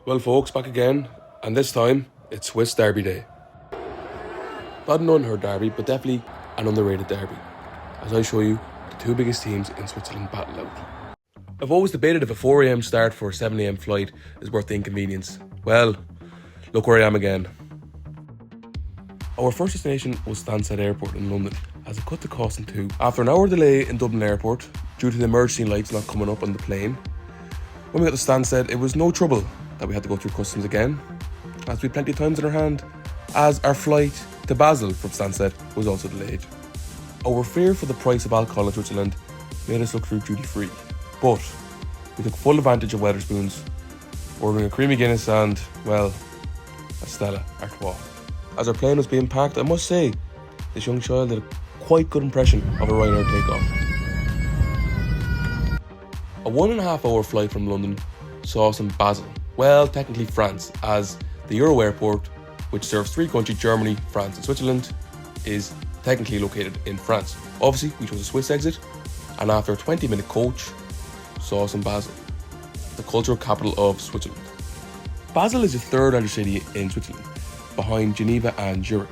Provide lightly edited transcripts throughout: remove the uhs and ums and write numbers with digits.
Well folks, back again, and this time it's Swiss Derby Day. Not an unheard derby, but definitely an underrated derby, as I show you the two biggest teams in Switzerland battle out. I've always debated if a 4am start for a 7am flight is worth the inconvenience. Well, look where I am again. Our first destination was Stansted Airport in London, as it cut the cost in two. After an hour delay in Dublin Airport, due to the emergency lights not coming up on the plane, when we got to Stansted, it was no trouble that we had to go through customs again, as we had plenty of times in our hand, as our flight to Basel from Stansted was also delayed. Our fear for the price of alcohol in Switzerland made us look through duty free, but we took full advantage of Wetherspoons, ordering a creamy Guinness and, well, a Stella Artois. As our plane was being packed, I must say, this young child did a quite good impression of a Ryanair takeoff. A 1.5 hour flight from London saw us in Basel, well, technically France, as the Euro airport, which serves three countries, Germany, France and Switzerland, is technically located in France. Obviously, we chose a Swiss exit, and after a 20-minute coach, saw us in Basel, the cultural capital of Switzerland. Basel is the third largest city in Switzerland, behind Geneva and Zurich.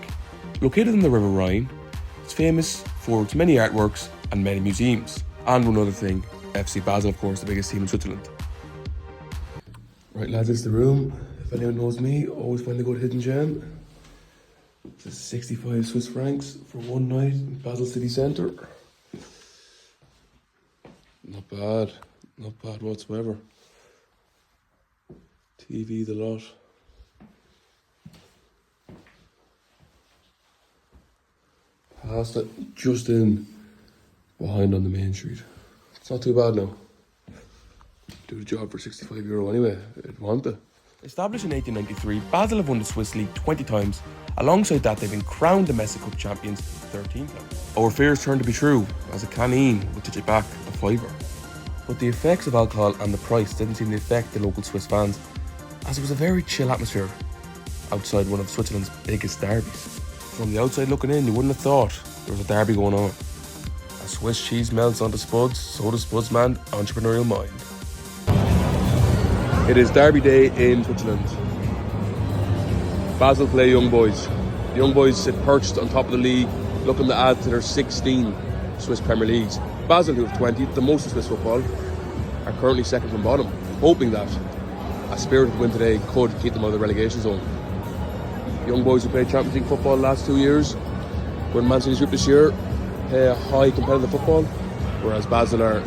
Located in the River Rhine, it's famous for its many artworks and many museums. And one other thing, FC Basel, of course, the biggest team in Switzerland. Right lads, it's the room. If anyone knows me, always find a good hidden gem. This is 65 Swiss francs for one night in Basel city centre. Not bad whatsoever. TV, the lot. Past it, just in, behind on the main street. It's not too bad now. Do the job for €65 anyway, I'd want it. Established in 1893, Basel have won the Swiss League 20 times. Alongside that, they've been crowned domestic cup champions 13 times. Our fears turned to be true, as a canteen would touch it back a fiver. But the effects of alcohol and the price didn't seem to affect the local Swiss fans, as it was a very chill atmosphere outside one of Switzerland's biggest derbies. From the outside looking in, you wouldn't have thought there was a derby going on. As Swiss cheese melts onto Spuds, so does Spuds' man's entrepreneurial mind. It is Derby Day in Switzerland. Basel play Young Boys. The Young Boys sit perched on top of the league, looking to add to their 16 Swiss Premier Leagues. Basel, who have 20, the most in Swiss football, are currently second from bottom, hoping that a spirited win today could keep them out of the relegation zone. Young Boys who played Champions League football the last 2 years, were in Man City's group this year, play a high competitive football, whereas Basel are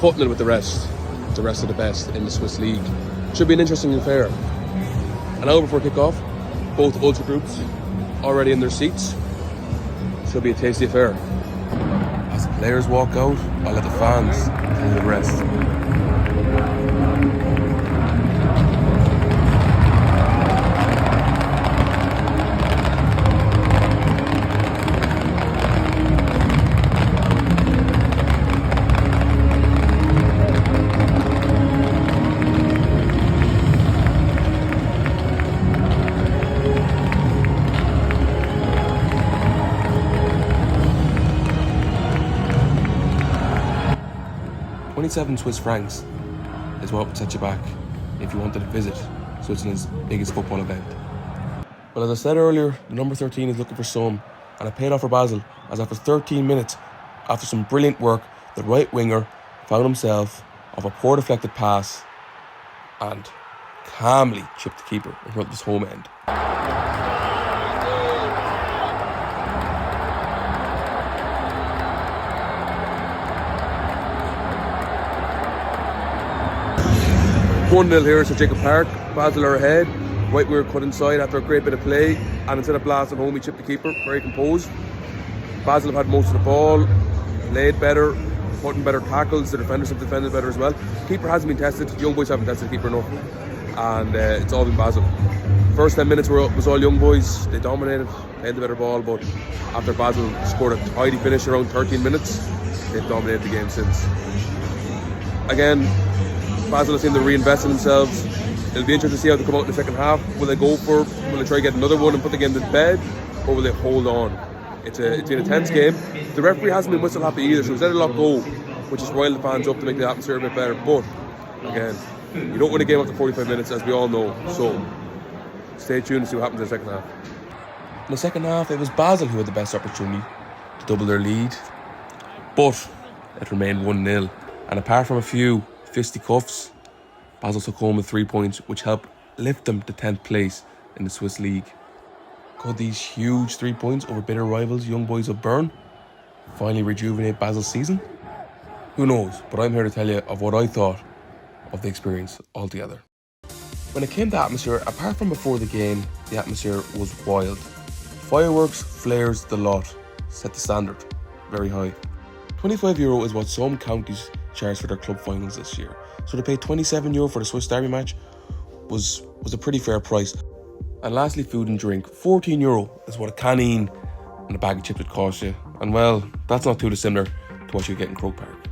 cutting it with the rest of the best in the Swiss League. Should be an interesting affair. An hour before kick-off, both ultra groups already in their seats. Should be a tasty affair. As the players walk out, I'll let the fans tell the rest. €27 Swiss francs is what would set you back if you wanted to visit Switzerland's biggest football event. But as I said earlier, the number 13 is looking for some, and it paid off for Basel, as after 13 minutes, after some brilliant work, the right winger found himself off a poor deflected pass and calmly chipped the keeper in front of his home end. 1-0 here to Jacob Park. Basel are ahead. Right winger cut inside after a great bit of play, and instead of blasting home, he chipped the keeper. Very composed. Basel have had most of the ball, played better, putting better tackles. The defenders have defended better as well. Keeper hasn't been tested. The Young Boys haven't tested the keeper enough, and it's all been Basel. First 10 minutes was all Young Boys. They dominated, played the better ball, but after Basel scored a tidy finish around 13 minutes, they've dominated the game since. Again, Basel seem to reinvest in themselves. It'll be interesting to see how they come out in the second half. Will they go for, will they try to get another one and put the game to bed, or will they hold on? It's been a tense game. The referee hasn't been whistle happy either, so he's let a lot go, which has riled the fans up to make the atmosphere a bit better. But again, You don't win a game after 45 minutes, as we all know. So stay tuned to see what happens in the second half. In the second half, it was Basel who had the best opportunity to double their lead, but it remained 1-0. And apart from a few fisticuffs, Basel took home with 3 points, which helped lift them to 10th place in the Swiss league. Could these huge 3 points over bitter rivals Young Boys of Bern finally rejuvenate Basel's season? Who knows, but I'm here to tell you of what I thought of the experience altogether. When it came to atmosphere, apart from before the game, the atmosphere was wild. Fireworks, flares, the lot set the standard very high. €25 is what some counties charged for their club finals this year, so to pay €27 for the Swiss Derby match was a pretty fair price. And lastly, food and drink. €14 is what a canteen and a bag of chips would cost you, and well, that's not too dissimilar to what you get in Croke Park.